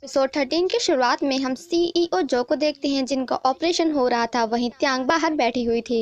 Episode 13 की शुरुआत में हम सीईओ जो को देखते हैं जिनका ऑपरेशन हो रहा था। वहीं त्यांग बाहर बैठी हुई थी।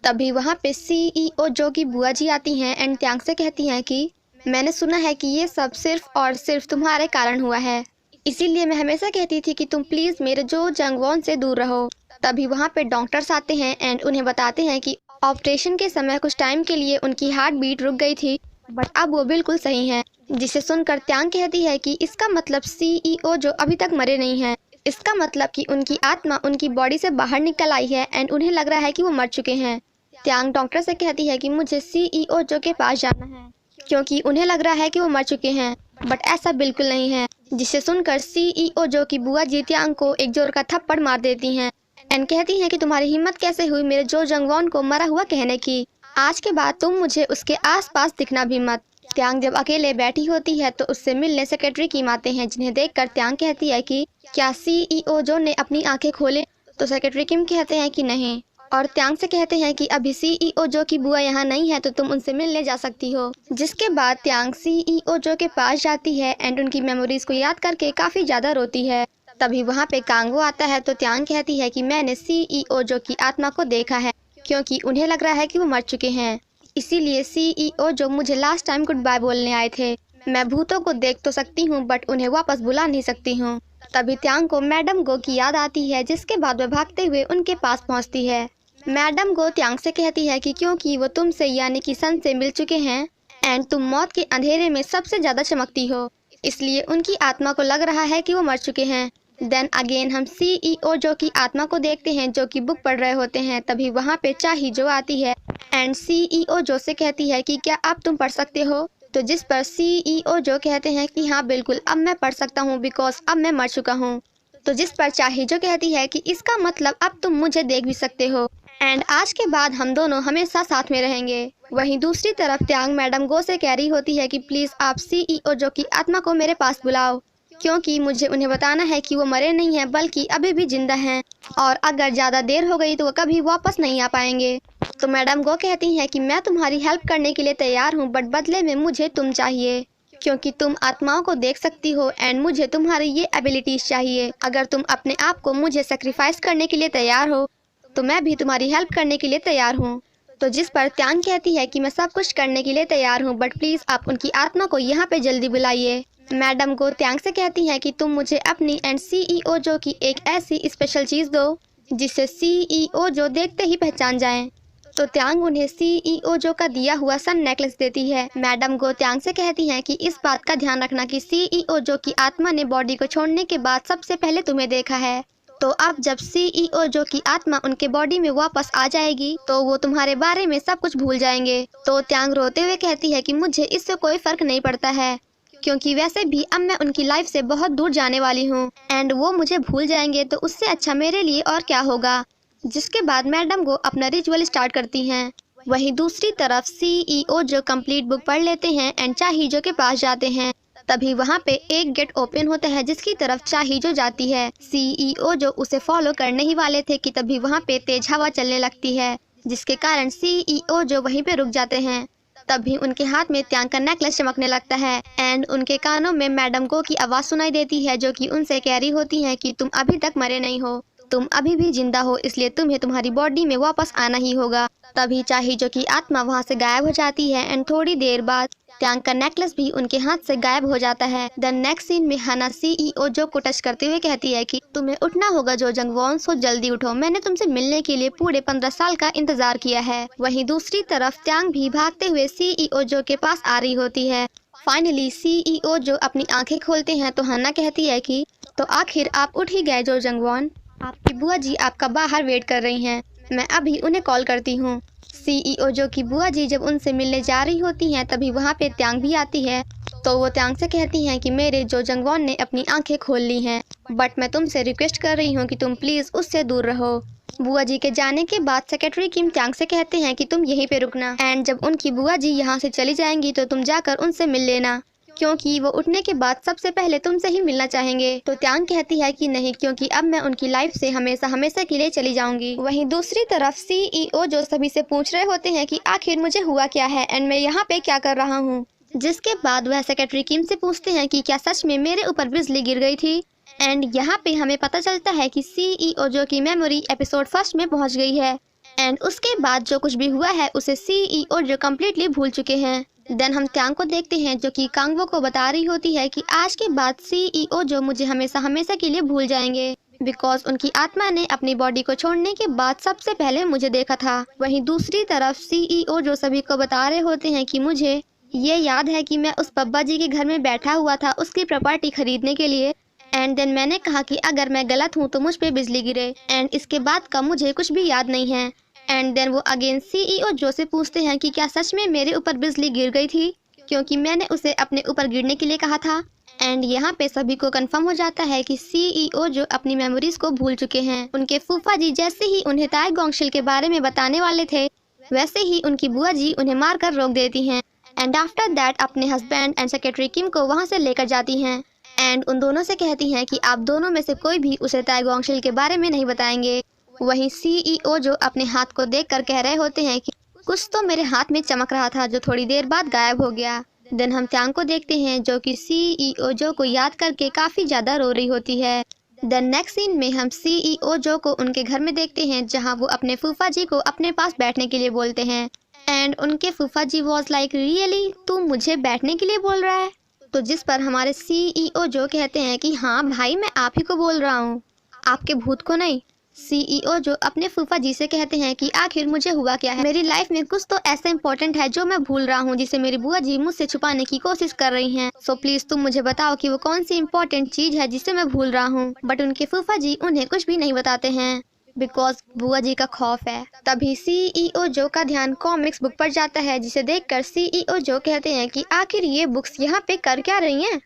तभी वहां पे सीईओ जो की बुआ जी आती हैं एंड त्यांग से कहती हैं कि मैंने सुना है कि ये सब सिर्फ और सिर्फ तुम्हारे कारण हुआ है, इसीलिए मैं हमेशा कहती थी कि तुम प्लीज मेरे जो जंगवॉन से दूर रहो। तभी वहां पे डॉक्टर्स आते हैं एंड उन्हें बताते हैं कि ऑपरेशन के समय कुछ टाइम के लिए उनकी हार्ट बीट रुक गई थी, बट अब वो बिल्कुल सही है। जिसे सुनकर त्यांग कहती है कि इसका मतलब सीईओ जो अभी तक मरे नहीं हैं। इसका मतलब कि उनकी आत्मा उनकी बॉडी से बाहर निकल आई है एंड उन्हें लग रहा है कि वो मर चुके हैं। त्यांग डॉक्टर से कहती है कि मुझे सीईओ जो के पास जाना है क्योंकि उन्हें लग रहा है कि वो मर चुके हैं, बट ऐसा बिल्कुल नहीं है। जिसे सुनकर सीईओ जो की बुआ जी त्यांग को एक जोर का थप्पड़ मार देती हैं एंड कहती हैं कि तुम्हारी हिम्मत कैसे हुई मेरे जो जंगवॉन को मरा हुआ कहने की। आज के बाद तुम मुझे उसके आसपास दिखना भी मत। त्यांग जब अकेले बैठी होती है तो उससे मिलने सेक्रेटरी किम आते हैं, जिन्हें देखकर त्यांग कहती है कि क्या सीईओ जो ने अपनी आंखें खोले। तो सेक्रेटरी किम कहते हैं कि नहीं, और त्यांग से कहते हैं कि अभी सीईओ जो की बुआ यहाँ नहीं है तो तुम उनसे मिलने जा सकती हो। जिसके बाद त्यांग सीईओ जो के पास जाती है एंड उनकी मेमोरीज को याद करके काफी ज्यादा रोती है। तभी वहाँ पे कांगो आता है तो त्यांग कहती है कि मैंने सीईओ जो की आत्मा को देखा है क्योंकि उन्हें लग रहा है कि वो मर चुके हैं, इसीलिए सीईओ जो मुझे लास्ट टाइम गुड बाय बोलने आए थे। मैं भूतों को देख तो सकती हूँ बट उन्हें वापस बुला नहीं सकती हूँ। तभी त्यांग को मैडम गो की याद आती है, जिसके बाद वह भागते हुए उनके पास पहुँचती है। मैडम गो त्यांग से कहती है कि क्योंकि वो तुमसे यानी कि सन से मिल चुके हैं एंड तुम मौत के अंधेरे में सबसे ज्यादा चमकती हो, इसलिए उनकी आत्मा को लग रहा है कि वो मर चुके हैं। देन अगेन हम सीईओ जो की आत्मा को देखते हैं जो कि बुक पढ़ रहे होते हैं। तभी वहाँ पे चाही जो आती है एंड सीईओ जो से कहती है कि क्या अब तुम पढ़ सकते हो। तो जिस पर सीईओ जो कहते हैं कि हाँ बिल्कुल अब मैं पढ़ सकता हूँ बिकॉज अब मैं मर चुका हूँ। तो जिस पर चाही जो कहती है कि इसका मतलब अब तुम मुझे देख भी सकते हो एंड आज के बाद हम दोनों हमेशा साथ में रहेंगे। वहीं दूसरी तरफ त्यांग मैडम गो से कह रही होती है कि प्लीज आप सीईओ जो की आत्मा को मेरे पास बुलाओ क्योंकि मुझे उन्हें बताना है कि वो मरे नहीं हैं बल्कि अभी भी जिंदा हैं, और अगर ज़्यादा देर हो गई तो वो कभी वापस नहीं आ पाएंगे। तो मैडम गो कहती हैं कि मैं तुम्हारी हेल्प करने के लिए तैयार हूँ, बट बदले में मुझे तुम चाहिए क्योंकि तुम आत्माओं को देख सकती हो एंड मुझे तुम्हारी ये एबिलिटीज चाहिए। अगर तुम अपने आप को मुझे सेक्रीफाइस करने के लिए तैयार हो तो मैं भी तुम्हारी हेल्प करने के लिए तैयार हूँ। तो जिस पर त्यांग कहती है कि मैं सब कुछ करने के लिए तैयार हूँ, बट प्लीज़ आप उनकी आत्मा को यहाँ पे जल्दी बुलाइए। मैडम को त्यांग से कहती है कि तुम मुझे अपनी एंड सीईओ जो की एक ऐसी स्पेशल चीज़ दो जिसे सीईओ जो देखते ही पहचान जाएं। तो त्यांग उन्हें सीईओ जो का दिया हुआ सन नेकलेस देती है। मैडम गो त्यांग से कहती हैं कि इस बात का ध्यान रखना कि सीईओ जो की आत्मा ने बॉडी को छोड़ने के बाद सबसे पहले तुम्हें देखा है। तो अब जब सीईओ जो की आत्मा उनके बॉडी में वापस आ जाएगी तो वो तुम्हारे बारे में सब कुछ भूल जाएंगे। तो त्यांग रोते हुए कहती है कि मुझे इससे कोई फर्क नहीं पड़ता है क्योंकि वैसे भी अब मैं उनकी लाइफ से बहुत दूर जाने वाली हूँ एंड वो मुझे भूल जाएंगे तो उससे अच्छा मेरे लिए और क्या होगा। जिसके बाद मैडम को अपना रिचुअल स्टार्ट करती हैं। वहीं दूसरी तरफ सीईओ जो कंप्लीट बुक पढ़ लेते हैं एंड चाही जो के पास जाते हैं। तभी वहाँ पे एक गेट ओपन होता है जिसकी तरफ चाही जो जाती है। सीईओ जो उसे फॉलो करने ही वाले थे कि तभी वहाँ पे तेज हवा चलने लगती है, जिसके कारण सीईओ जो वहीं पे रुक जाते हैं। तभी उनके हाथ में त्यांग का नेकलेस चमकने लगता है एंड उनके कानों में मैडम गो की आवाज़ सुनाई देती है जो कि उनसे कह रही होती है कि तुम अभी तक मरे नहीं हो, तुम अभी भी जिंदा हो, इसलिए तुम्हें तुम्हारी बॉडी में वापस आना ही होगा। तभी चाही जो की आत्मा वहाँ से गायब हो जाती है एंड थोड़ी देर बाद त्यांग का नेकलेस भी उनके हाथ से गायब हो जाता है। द नेक्स्ट सीन में हाना सीईओ जो को टच करते हुए कहती है कि तुम्हें उठना होगा जो जंगवॉन, सो जल्दी उठो, मैंने तुमसे मिलने के लिए पूरे 15 साल का इंतजार किया है। वहीं दूसरी तरफ त्यांग भी भागते हुए सीईओ जो के पास आ रही होती है। फाइनली सीईओ जो अपनी आंखें खोलते हैं तो हाना कहती है कि तो आखिर आप उठ ही गए जो जंगवॉन, आपकी बुआ जी आपका बाहर वेट कर रही हैं, मैं अभी उन्हें कॉल करती हूँ। सीईओ जो की बुआ जी जब उनसे मिलने जा रही होती हैं तभी वहाँ पे त्यांग भी आती है। तो वो त्यांग से कहती हैं कि मेरे जो जंगवॉन ने अपनी आंखें खोल ली हैं, बट मैं तुमसे रिक्वेस्ट कर रही हूँ कि तुम प्लीज़ उससे दूर रहो। बुआ जी के जाने के बाद सेक्रेटरी किम त्यांग से कहते हैं कि तुम यहीं पे रुकना एंड जब उनकी बुआ जी यहाँ से चली जाएंगी तो तुम जाकर उनसे मिल लेना क्योंकि वो उठने के बाद सबसे पहले तुमसे ही मिलना चाहेंगे। तो त्यांग कहती है कि नहीं, क्योंकि अब मैं उनकी लाइफ से हमेशा हमेशा के लिए चली जाऊंगी। वहीं दूसरी तरफ सीईओ जो सभी से पूछ रहे होते हैं कि आखिर मुझे हुआ क्या है एंड मैं यहाँ पे क्या कर रहा हूँ। जिसके बाद वह सेक्रेटरी किम से पूछते हैं कि क्या सच में मेरे ऊपर बिजली गिर गई थी एंड यहाँ पे हमें पता चलता है कि सीईओ जो की मेमोरी एपिसोड फर्स्ट में पहुँच गई है एंड उसके बाद जो कुछ भी हुआ है उसे सीईओ जो कम्प्लीटली भूल चुके हैं। देन हम त्यांग को देखते हैं जो कि कांगवो को बता रही होती है कि आज के बाद सीईओ जो मुझे हमेशा हमेशा के लिए भूल जाएंगे बिकॉज उनकी आत्मा ने अपनी बॉडी को छोड़ने के बाद सबसे पहले मुझे देखा था। वहीं दूसरी तरफ सीईओ जो सभी को बता रहे होते हैं कि मुझे ये याद है कि मैं उस पब्बा जी के घर में बैठा हुआ था उसकी प्रॉपर्टी खरीदने के लिए एंड देन मैंने कहा कि अगर मैं गलत हूँ तो मुझ पे बिजली गिरे एंड इसके बाद का मुझे कुछ भी याद नहीं है। एंड देन वो अगेन सीईओ जो से पूछते हैं कि क्या सच में मेरे ऊपर बिजली गिर गई थी क्योंकि मैंने उसे अपने ऊपर गिरने के लिए कहा था। एंड यहाँ पे सभी को कंफर्म हो जाता है कि सीईओ जो अपनी मेमोरीज को भूल चुके हैं। उनके फूफा जी जैसे ही उन्हें ताई गोंगशिल के बारे में बताने वाले थे वैसे ही उनकी बुआ जी उन्हें मारकर रोक देती हैं एंड आफ्टर दैट अपने हस्बैंड एंड सेक्रेटरी किम को वहाँ से लेकर जाती हैं एंड उन दोनों से कहती हैं कि आप दोनों में से कोई भी उसे ताई गोंगशिल के बारे में नहीं बताएंगे। वहीं सीईओ जो अपने हाथ को देखकर कह रहे होते हैं कि कुछ तो मेरे हाथ में चमक रहा था जो थोड़ी देर बाद गायब हो गया। देन हम त्यांग को देखते हैं जो कि सीईओ जो को याद करके काफी ज्यादा रो रही होती है। देन नेक्स्ट सीन में हम सीईओ जो को उनके घर में देखते हैं जहां वो अपने फूफा जी को अपने पास बैठने के लिए बोलते हैं एंड उनके फूफा जी वॉज लाइक रियली तू मुझे बैठने के लिए बोल रहा है। तो जिस पर हमारे सीईओ जो कहते हैं कि हाँ भाई मैं आप ही को बोल रहा हूँ आपके भूत को नहीं। सीईओ जो अपने फूफा जी से कहते हैं कि आखिर मुझे हुआ क्या है, मेरी लाइफ में कुछ तो ऐसा इम्पोर्टेंट है जो मैं भूल रहा हूँ जिसे मेरी बुआ जी मुझसे छुपाने की कोशिश कर रही हैं। सो प्लीज तुम मुझे बताओ कि वो कौन सी इम्पोर्टेंट चीज है जिसे मैं भूल रहा हूँ। बट उनके फूफा जी उन्हें कुछ भी नहीं बताते हैं बिकॉज बुआ जी का खौफ है। तभी सीईओ जो का ध्यान कॉमिक्स बुक पर जाता है जिसे देखकर सीईओ जो कहते हैं कि आखिर ये बुक्स यहाँ पे कर क्या रही हैं।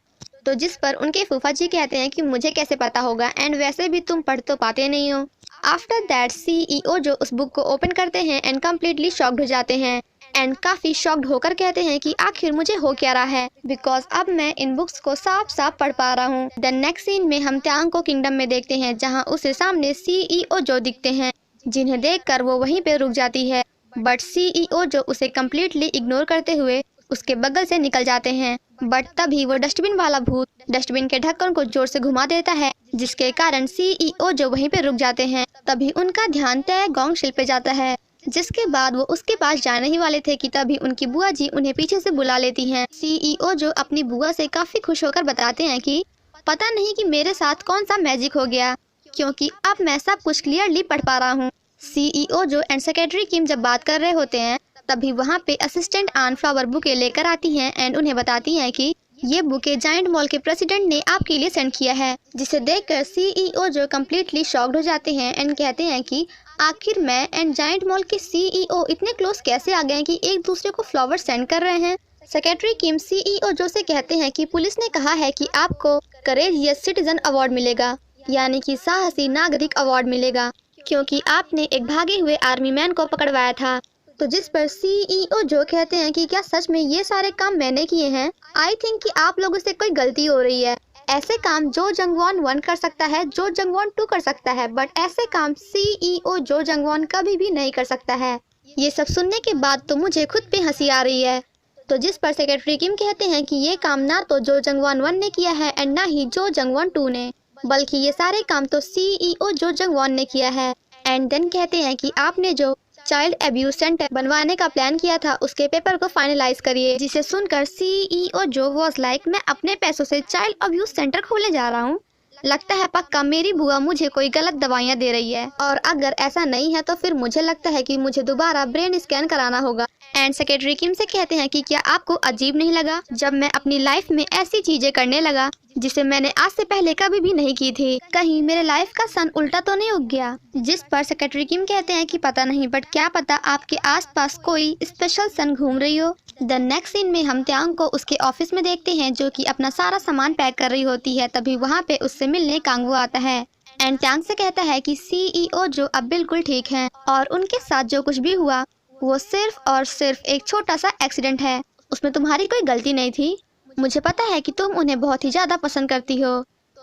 तो जिस पर उनके फूफा जी कहते हैं कि मुझे कैसे पता होगा एंड वैसे भी तुम पढ़ तो पाते नहीं हो। आफ्टर दैट सीईओ जो उस बुक को ओपन करते हैं एंड कम्प्लीटली शॉक्ड हो जाते हैं एंड काफी शॉक्ड होकर कहते हैं कि आखिर मुझे हो क्या रहा है बिकॉज अब मैं इन बुक्स को साफ साफ पढ़ पा रहा हूँ। देन नेक्स्ट सीन में हम त्यांग को किंगडम में देखते हैं जहाँ उसे सामने सीईओ जो दिखते हैं जिन्हें देखकर वो वहीं पे रुक जाती है बट सीईओ जो उसे कम्प्लीटली इग्नोर करते हुए उसके बगल से निकल जाते हैं। बट तभी वो डस्टबिन वाला भूत डस्टबिन के ढक्कन को जोर से घुमा देता है जिसके कारण सीईओ जो वहीं पे रुक जाते हैं। तभी उनका ध्यान ताई गोंगशिल पे जाता है जिसके बाद वो उसके पास जाने ही वाले थे कि तभी उनकी बुआ जी उन्हें पीछे से बुला लेती हैं। सीईओ जो अपनी बुआ से काफी खुश होकर बताते हैं कि पता नहीं कि मेरे साथ कौन सा मैजिक हो गया क्योंकि अब मैं सब कुछ क्लियरली पढ़ पा रहा हूँ। सीईओ जो एंड सेक्रेटरी किम जब बात कर रहे होते हैं तभी वहाँ पे असिस्टेंट आन फ्लावर बुके लेकर आती हैं एंड उन्हें बताती हैं कि ये बुके जायंट मॉल के प्रेसिडेंट ने आपके लिए सेंड किया है जिसे देखकर सीईओ जो कम्प्लीटली शॉक्ड हो जाते हैं एंड कहते हैं कि आखिर मैं एंड जायंट मॉल के सीईओ इतने क्लोज कैसे आ गए कि एक दूसरे को फ्लावर सेंड कर रहे हैं। सेक्रेटरी किम सीईओ जो से कहते हैं कि पुलिस ने कहा है कि आपको करेजियस सिटीजन अवार्ड मिलेगा यानी कि साहसी नागरिक अवार्ड मिलेगा क्योंकि आपने एक भागे हुए आर्मी मैन को पकड़वाया था। तो जिस पर सीईओ जो कहते हैं कि क्या सच में ये सारे काम मैंने किए हैं। आई थिंक कि आप लोगों से कोई गलती हो रही है। ऐसे काम जो जंगवॉन 1 कर सकता है जो जंगवॉन 2 कर सकता है बट ऐसे काम सीईओ जो जंगवॉन कभी भी नहीं कर सकता है। ये सब सुनने के बाद तो मुझे खुद पे हंसी आ रही है। तो जिस पर सेक्रेटरी किम कहते हैं कि ये काम ना तो जो जंगवॉन 1 ने किया है एंड ना ही जो जंगवॉन 2 ने बल्कि ये सारे काम तो सीईओ जो जंगवॉन ने किया है। एंड देन कहते हैं कि आपने जो चाइल्ड अब्यूज सेंटर बनवाने का प्लान किया था उसके पेपर को फाइनलाइज करिए। जिसे सुनकर सीईओ जो वॉज लाइक मैं अपने पैसों से चाइल्ड अब्यूज सेंटर खोलने जा रहा हूँ। लगता है पक्का मेरी बुआ मुझे कोई गलत दवाइयाँ दे रही है और अगर ऐसा नहीं है तो फिर मुझे लगता है कि मुझे दोबारा ब्रेन स्कैन कराना होगा। एंड सेक्रेटरी किम से कहते हैं कि क्या आपको अजीब नहीं लगा जब मैं अपनी लाइफ में ऐसी चीजें करने लगा जिसे मैंने आज से पहले कभी भी नहीं की थी। कहीं मेरे लाइफ का सन उल्टा तो नहीं उग गया। जिस पर सेक्रेटरी किम कहते हैं कि पता नहीं बट क्या पता आपके आसपास कोई स्पेशल सन घूम रही हो। द नेक्स्ट सीन में हम त्यांग को उसके ऑफिस में देखते हैं जो कि अपना सारा सामान पैक कर रही होती है। तभी वहाँ पे उससे मिलने कांगवो आता है एंड त्यांग से कहता है कि सीईओ जो अब बिल्कुल ठीक है और उनके साथ जो कुछ भी हुआ वो सिर्फ और सिर्फ एक छोटा सा एक्सीडेंट है, उसमें तुम्हारी कोई गलती नहीं थी। मुझे पता है कि तुम उन्हें बहुत ही ज्यादा पसंद करती हो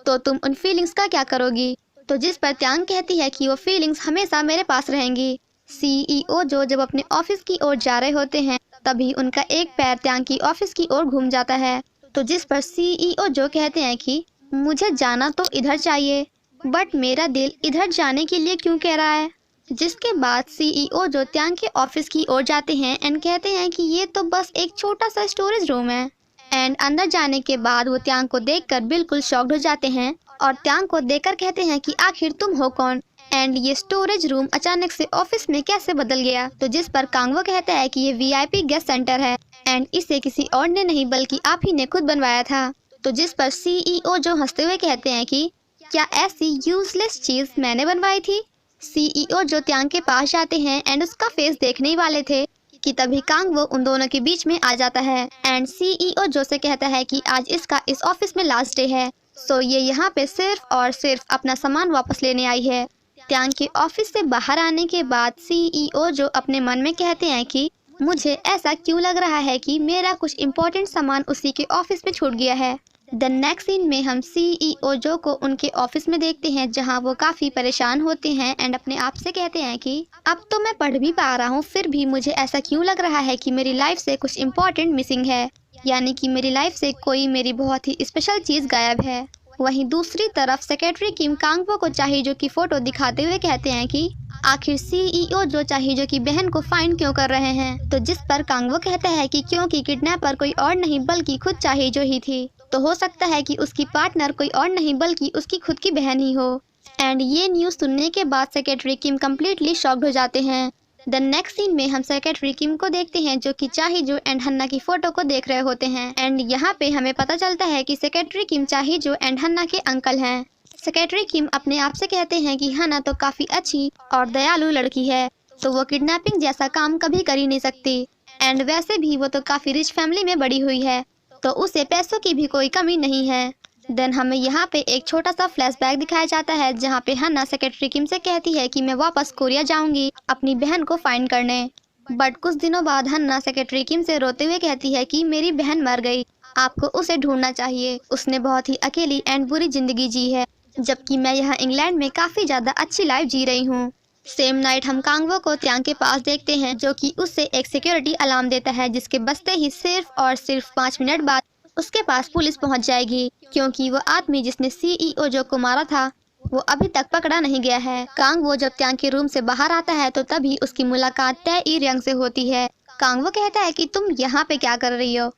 तो तुम उन फीलिंग्स का क्या करोगी। तो जिस पर त्यांग कहती है कि वो फीलिंग्स हमेशा मेरे पास रहेंगी। सीईओ जो जब अपने ऑफिस की ओर जा रहे होते हैं तभी उनका एक पैर त्यांग की ऑफिस की ओर घूम जाता है। तो जिस पर सीईओ जो कहते हैं कि मुझे जाना तो इधर चाहिए, बट मेरा दिल इधर जाने के लिए क्यों कह रहा है। जिसके बाद सीईओ जो त्यांग के ऑफिस की ओर जाते हैं एंड कहते हैं कि ये तो बस एक छोटा सा स्टोरेज रूम है। एंड अंदर जाने के बाद वो त्यांग को देखकर बिल्कुल शॉक्ड हो जाते हैं और त्यांग को देखकर कहते हैं कि आखिर तुम हो कौन, एंड ये स्टोरेज रूम अचानक से ऑफिस में कैसे बदल गया। तो जिस पर कांगवो कहता है कि ये वीआईपी गेस्ट सेंटर है एंड इसे किसी और ने नहीं बल्कि आप ही ने खुद बनवाया था। तो जिस पर सीईओ जो हंसते हुए कहते हैं कि क्या ऐसी यूजलेस चीज मैंने बनवाई थी। सीईओ जो त्यांग के पास जाते हैं एंड उसका फेस देखने ही वाले थे कि तभी कांगवो उन दोनों के बीच में आ जाता है एंड सीईओ जो से कहता है कि आज इसका इस ऑफिस में लास्ट डे है, सो ये यहाँ पे सिर्फ और सिर्फ अपना सामान वापस लेने आई है। त्यांग के ऑफिस से बाहर आने के बाद सीईओ जो अपने मन में कहते हैं कि मुझे ऐसा क्यों लग रहा है कि मेरा कुछ इम्पोर्टेंट सामान उसी के ऑफिस में छूट गया है। द नेक्स्ट सीन में हम सीईओ जो को उनके ऑफिस में देखते हैं जहां वो काफ़ी परेशान होते हैं एंड अपने आप से कहते हैं कि अब तो मैं पढ़ भी पा रहा हूं, फिर भी मुझे ऐसा क्यों लग रहा है कि मेरी लाइफ से कुछ इम्पोर्टेंट मिसिंग है, यानी कि मेरी लाइफ से कोई मेरी बहुत ही स्पेशल चीज़ गायब है। वहीं दूसरी तरफ सेक्रेटरी किम कांगवो को चाहिए की फोटो दिखाते हुए कहते हैं कि आखिर सीईओ जो चाहिए की बहन को फाइंड क्यों कर रहे हैं। तो जिस पर कांगवो कहता है कि क्योंकि किडनैपर कोई और नहीं बल्कि खुद चाहिए ही थी, तो हो सकता है कि उसकी पार्टनर कोई और नहीं बल्कि उसकी खुद की बहन ही हो। एंड ये न्यूज़ सुनने के बाद सेक्रेटरी किम कम्प्लीटली शॉक्ड हो जाते हैं। द नेक्स्ट सीन में हम सेक्रेटरी किम को देखते हैं जो कि चाहिजो एंड हन्ना की फोटो को देख रहे होते हैं एंड यहाँ पे हमें पता चलता है कि सेक्रेटरी किम चाहिजो एंड हन्ना के अंकल हैं। सेक्रेटरी किम अपने आप से कहते हैं कि हन्ना तो काफ़ी अच्छी और दयालु लड़की है, तो वो किडनैपिंग जैसा काम कभी कर ही नहीं सकती एंड वैसे भी वो तो काफ़ी रिच फैमिली में बड़ी हुई है, तो उसे पैसों की भी कोई कमी नहीं है। देन हमें यहाँ पे एक छोटा सा फ्लैशबैक दिखाया जाता है जहाँ पे हन्ना सेक्रेटरी किम से कहती है कि मैं वापस कोरिया जाऊंगी अपनी बहन को फाइंड करने। बट कुछ दिनों बाद हन्ना सेक्रेटरी किम से रोते हुए कहती है कि मेरी बहन मर गई, आपको उसे ढूंढना चाहिए, उसने बहुत ही अकेली एंड बुरी जिंदगी जी है, जबकि मैं यहाँ इंग्लैंड में काफ़ी ज़्यादा अच्छी लाइफ जी रही हूँ। सेम नाइट हम कांगवो को त्यांग के पास देखते हैं जो कि उससे एक सिक्योरिटी अलार्म देता है जिसके बजते ही सिर्फ और सिर्फ 5 मिनट बाद उसके पास पुलिस पहुंच जाएगी, क्योंकि वो आदमी जिसने सीईओ जो को मारा था वो अभी तक पकड़ा नहीं गया है। कांगवो जब त्यांग के रूम से बाहर आता है तो तभी उसकी मुलाकात तय ई रियंग से होती है। कांगवो कहता है कि तुम यहाँ पे क्या कर रही हो,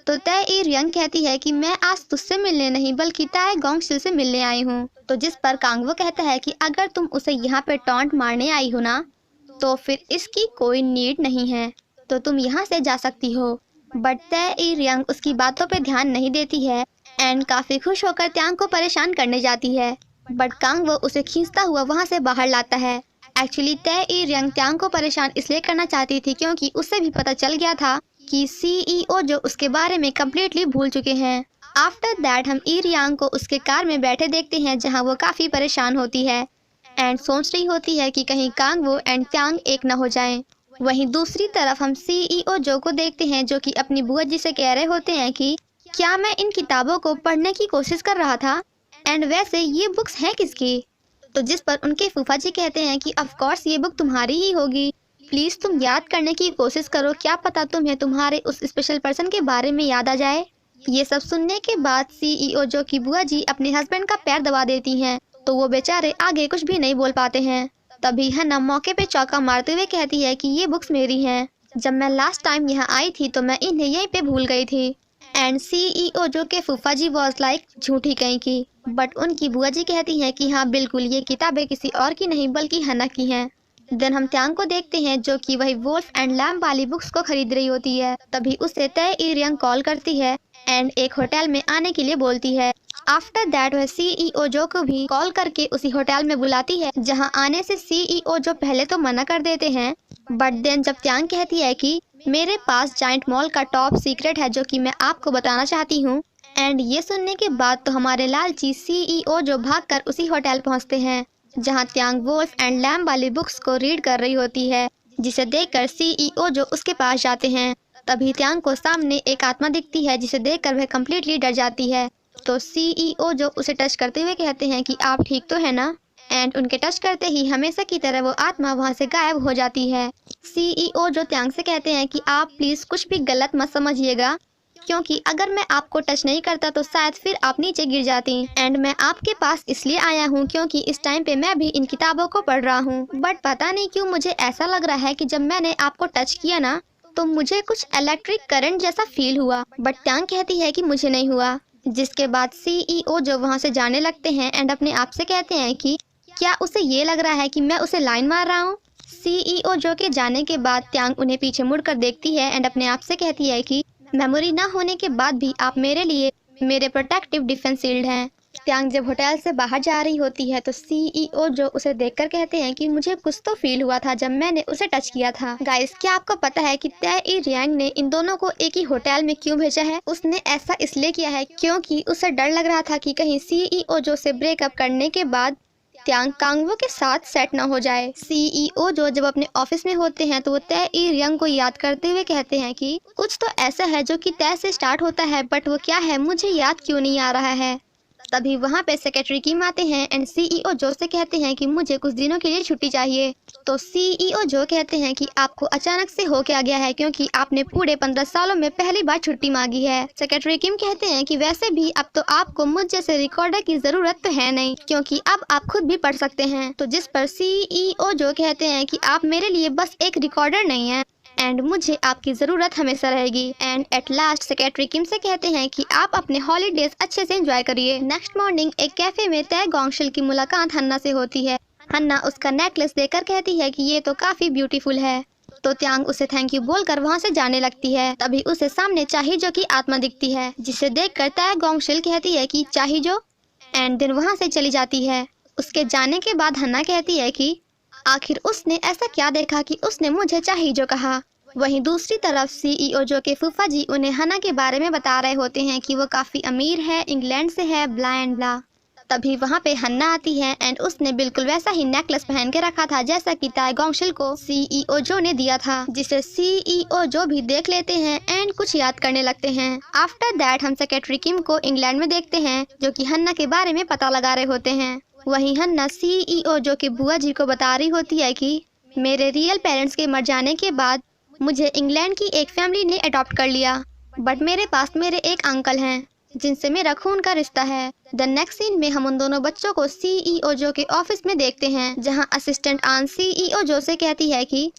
तो तय ई रियंग कहती है कि मैं आज तुझसे मिलने नहीं बल्कि ताए गोंगशिल से मिलने आई हूँ। तो जिस पर कांगवो कहता है कि अगर तुम उसे यहाँ पे टॉन्ट मारने आई हो ना, तो फिर इसकी कोई नीड नहीं है, तो तुम यहाँ से जा सकती हो। बट तय ई रियंग उसकी बातों पे ध्यान नहीं देती है एंड काफ़ी खुश होकर त्यांग को परेशान करने जाती है, बट कांगवो उसे खींचता हुआ वहाँ से बाहर लाता है। एक्चुअली तय ई रियंग त्यांग को परेशान इसलिए करना चाहती थी क्योंकि उसे भी पता चल गया था कि सीईओ जो उसके बारे में कम्प्लीटली भूल चुके हैं। आफ्टर दैट हम ई रियांग को उसके कार में बैठे देखते हैं जहाँ वो काफ़ी परेशान होती है एंड सोच रही होती है कि कहीं कांगवो एंड त्यांग एक न हो जाएं। वहीं दूसरी तरफ हम सीईओ जो को देखते हैं जो कि अपनी बुआ जी से कह रहे होते हैं कि क्या मैं इन किताबों को पढ़ने की कोशिश कर रहा था एंड वैसे ये बुक्स हैं किसकी। तो जिस पर उनके फूफा जी कहते हैं कि ऑफ कोर्स ये बुक तुम्हारी ही होगी, प्लीज़ तुम याद करने की कोशिश करो, क्या पता तुम्हें तुम्हारे उस स्पेशल पर्सन के बारे में याद आ जाए। ये सब सुनने के बाद सीईओ जो की बुआ जी अपने हस्बैंड का पैर दबा देती हैं, तो वो बेचारे आगे कुछ भी नहीं बोल पाते हैं। तभी हन्ना मौके पे चौका मारते हुए कहती है कि ये बुक्स मेरी हैं, जब मैं लास्ट टाइम यहाँ आई थी तो मैं इन्हें यहीं पे भूल गई थी। एंड सीईओ जो के फूफा जी वॉज लाइक झूठी कहीं की, बट उनकी बुआ जी कहती हैं कि हाँ बिल्कुल ये किताबें किसी और की नहीं बल्कि हन्ना की हैं। देन हम त्यांग को देखते हैं जो कि वही वोल्फ एंड लैम्प वाली बुक्स को खरीद रही होती है। तभी उसे तय ई रियंग कॉल करती है एंड एक होटल में आने के लिए बोलती है। आफ्टर दैट वह सीईओ जो को भी कॉल करके उसी होटल में बुलाती है जहां आने से सीईओ जो पहले तो मना कर देते हैं, बट देन जब त्यांग कहती है कि मेरे पास जाइंट मॉल का टॉप सीक्रेट है जो कि मैं आपको बताना चाहती हूँ, एंड ये सुनने के बाद तो हमारे लालची सीईओ जो भागकर उसी होटल पहुँचते हैं जहाँ त्यांग वोल्फ एंड लैम्प वाली बुक्स को रीड कर रही होती है, जिसे देखकर सीईओ जो उसके पास जाते हैं। तभी त्यांग को सामने एक आत्मा दिखती है जिसे देखकर वह कम्प्लीटली डर जाती है। तो सीईओ जो उसे टच करते हुए कहते हैं कि आप ठीक तो है ना, एंड उनके टच करते ही हमेशा की तरह वो आत्मा वहाँ से गायब हो जाती है। सीईओ जो त्यांग से कहते हैं कि आप प्लीज़ कुछ भी गलत मत समझिएगा, क्योंकि अगर मैं आपको टच नहीं करता तो शायद फिर आप नीचे गिर जाती। एंड मैं आपके पास इसलिए आया हूँ क्योंकि इस टाइम पे मैं भी इन किताबों को पढ़ रहा हूँ। बट पता नहीं क्यों मुझे ऐसा लग रहा है कि जब मैंने आपको टच किया ना तो मुझे कुछ इलेक्ट्रिक करंट जैसा फील हुआ। बट ट्यांग कहती है कि मुझे नहीं हुआ। जिसके बाद सीईओ जो वहाँ से जाने लगते हैं एंड अपने आप से कहते हैं कि क्या उसे ये लग रहा है कि मैं उसे लाइन मार रहा हूँ। सीईओ जो के जाने के बाद ट्यांग उन्हें पीछे मुड़कर देखती है एंड अपने आप से कहती है कि मेमोरी ना होने के बाद भी आप मेरे लिए मेरे प्रोटेक्टिव डिफेंस शील्ड हैं। ट्यांग जब होटल से बाहर जा रही होती है तो सीईओ जो उसे देखकर कहते हैं कि मुझे कुछ तो फील हुआ था जब मैंने उसे टच किया था। गाइस, क्या आपको पता है कि तय ई रियांग ने इन दोनों को एक ही होटल में क्यों भेजा है? उसने ऐसा इसलिए किया है क्योंकि उसे डर लग रहा था कि कहीं सीईओ जो से ब्रेकअप करने के बाद ट्यांग कांगवो के साथ सेट न हो जाए। सीईओ जो जब अपने ऑफिस में होते हैं तो वो तय ई रियांग को याद करते हुए कहते हैं कि कुछ तो ऐसा है जो कि तय से स्टार्ट होता है, बट वो क्या है मुझे याद क्यों नहीं आ रहा है। तभी वहाँ पे सेक्रेटरी किम आते हैं एंड सीईओ जो से कहते हैं कि मुझे कुछ दिनों के लिए छुट्टी चाहिए। तो सीईओ जो कहते हैं कि आपको अचानक से हो क्या गया है क्योंकि आपने पूरे 15 सालों में पहली बार छुट्टी मांगी है। सेक्रेटरी किम कहते हैं कि वैसे भी अब तो आपको मुझ जैसे रिकॉर्डर की जरूरत तो है नहीं क्योंकि अब आप खुद भी पढ़ सकते हैं। तो जिस पर सीईओ जो कहते हैं कि आप मेरे लिए बस एक रिकॉर्डर नहीं है एंड मुझे आपकी जरूरत हमेशा रहेगी। एंड एट लास्ट सेक्रेटरी किम से कहते हैं कि आप अपने हॉलीडेज अच्छे से एंजॉय करिए। नेक्स्ट मॉर्निंग एक कैफे में तय गोंगशिल की मुलाकात हन्ना से होती है। हन्ना उसका नेकलेस देकर कहती है कि ये तो काफी ब्यूटीफुल है। तो ट्यांग उसे थैंक यू बोलकर वहाँ से जाने लगती है। तभी उसे सामने चाहिजो की आत्मा दिखती है जिसे देखकर तय गोंगशिल कहती है कि चाहिजो एंड देन वहाँ से चली जाती है। उसके जाने के बाद हन्ना कहती है कि आखिर उसने ऐसा क्या देखा कि उसने मुझे चाहिजो कहा। वहीं दूसरी तरफ सीईओ जो के फूफा जी उन्हें हन्ना के बारे में बता रहे होते हैं कि वो काफी अमीर है, इंग्लैंड से है, ब्ला एंड ब्ला। तभी वहाँ पे हन्ना आती है एंड उसने बिल्कुल वैसा ही नेकलेस पहन के रखा था जैसा कि ताई गोंगशिल को सीईओ जो ने दिया था, जिसे सीईओ जो भी देख लेते हैं एंड कुछ याद करने लगते हैं। आफ्टर दैट हम सेक्रेटरी किम को इंग्लैंड में देखते हैं जो कि हन्ना के बारे में पता लगा रहे होते हैं। वहीं हन्ना सीईओ जो के बुआ जी को बता रही होती है कि मेरे रियल पेरेंट्स के मर जाने के बाद मुझे इंग्लैंड की एक फैमिली ने अडॉप्ट कर लिया, बट मेरे पास मेरे एक अंकल हैं जिनसे मेरा खून का रिश्ता है। द नेक्स्ट सीन में हम उन दोनों बच्चों को सीईओ जो के ऑफिस में देखते हैं जहां असिस्टेंट आन सीईओ जो से कहती है कि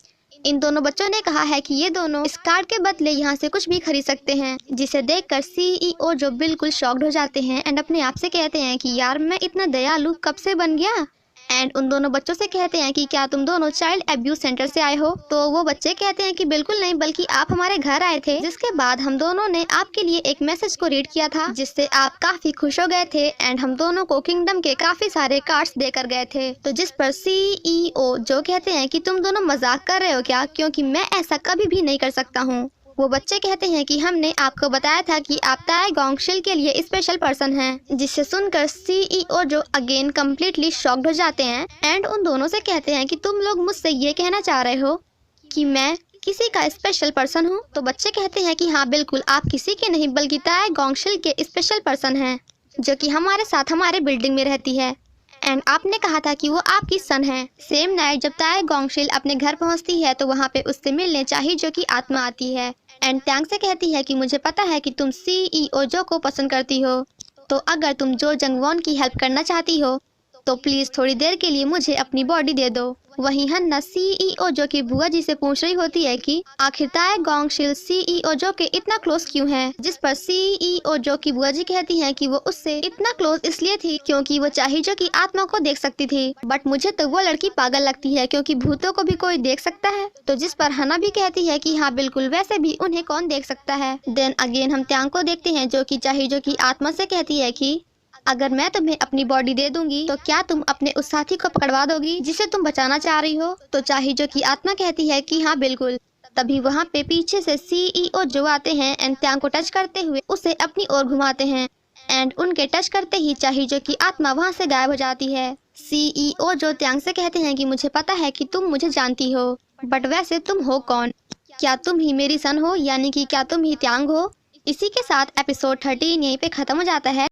इन दोनों बच्चों ने कहा है कि ये दोनों इस कार्ड के बदले यहाँ से कुछ भी खरीद सकते हैं, जिसे देखकर सीईओ जो बिल्कुल शॉक्ड हो जाते हैं एंड अपने आप से कहते हैं कि यार मैं इतना दयालु कब से बन गया। एंड उन दोनों बच्चों से कहते हैं कि क्या तुम दोनों चाइल्ड अब्यूज सेंटर से आए हो? तो वो बच्चे कहते हैं कि बिल्कुल नहीं, बल्कि आप हमारे घर आए थे। जिसके बाद हम दोनों ने आपके लिए एक मैसेज को रीड किया था जिससे आप काफी खुश हो गए थे एंड हम दोनों को किंगडम के काफी सारे कार्ड्स देकर गए थे। तो जिस पर सीईओ जो कहते हैं कि तुम दोनों मजाक कर रहे हो क्या, क्योंकि मैं ऐसा कभी भी नहीं कर सकता हूँ। वो बच्चे कहते हैं कि हमने आपको बताया था कि आप ताई गोंगशिल के लिए स्पेशल पर्सन हैं, जिससे सुनकर सीईओ जो अगेन कम्प्लीटली शॉक्ड हो जाते हैं एंड उन दोनों से कहते हैं कि तुम लोग मुझसे ये कहना चाह रहे हो कि मैं किसी का स्पेशल पर्सन हूँ? तो बच्चे कहते हैं कि हाँ बिल्कुल, आप किसी के नहीं बल्कि ताई गोंगशिल के स्पेशल पर्सन हैं जो कि हमारे साथ हमारे बिल्डिंग में रहती है एंड आपने कहा था कि वो आपकी सन है। सेम नाइट जब ताई गोंगशिल अपने घर पहुंचती है तो वहाँ पे उससे मिलने चाहिजो की आत्मा आती है एंड ट्यांग से कहती है कि मुझे पता है कि तुम सीईओ जो को पसंद करती हो, तो अगर तुम जो जंगवॉन की हेल्प करना चाहती हो तो प्लीज थोड़ी देर के लिए मुझे अपनी बॉडी दे दो। वहीं हन्ना सीईओ जो की बुआ जी से पूछ रही होती है कि आखिर ताई गोंगशिल सीईओ जो के इतना क्लोज क्यों है, जिस पर सीईओ जो की बुआ जी कहती हैं कि वो उससे इतना क्लोज इसलिए थी क्योंकि वो चाहिजो की आत्मा को देख सकती थी, बट मुझे तो वो लड़की पागल लगती है क्योंकि भूतों को भी कोई देख सकता है। तो जिस पर हन्ना भी कहती है कि हाँ बिल्कुल, वैसे भी उन्हें कौन देख सकता है। देन अगेन हम ट्यांग को देखते हैं जो की चाहिजो की आत्मा से कहती है कि अगर मैं तुम्हें अपनी बॉडी दे दूंगी तो क्या तुम अपने उस साथी को पकड़वा दोगी जिसे तुम बचाना चाह रही हो? तो चाहिजो की आत्मा कहती है कि हाँ बिल्कुल। तभी वहाँ पे पीछे से सीईओ जो आते हैं एंड ट्यांग को टच करते हुए उसे अपनी ओर घुमाते हैं एंड उनके टच करते ही चाहिजो की आत्मा वहाँ से गायब हो जाती है। सीईओ जो ट्यांग से कहते हैं कि मुझे पता है कि तुम मुझे जानती हो, बट वैसे तुम हो कौन? क्या तुम ही मेरी सन हो, यानी कि क्या तुम ही ट्यांग हो? इसी के साथ एपिसोड 13 यहीं पे खत्म हो जाता है।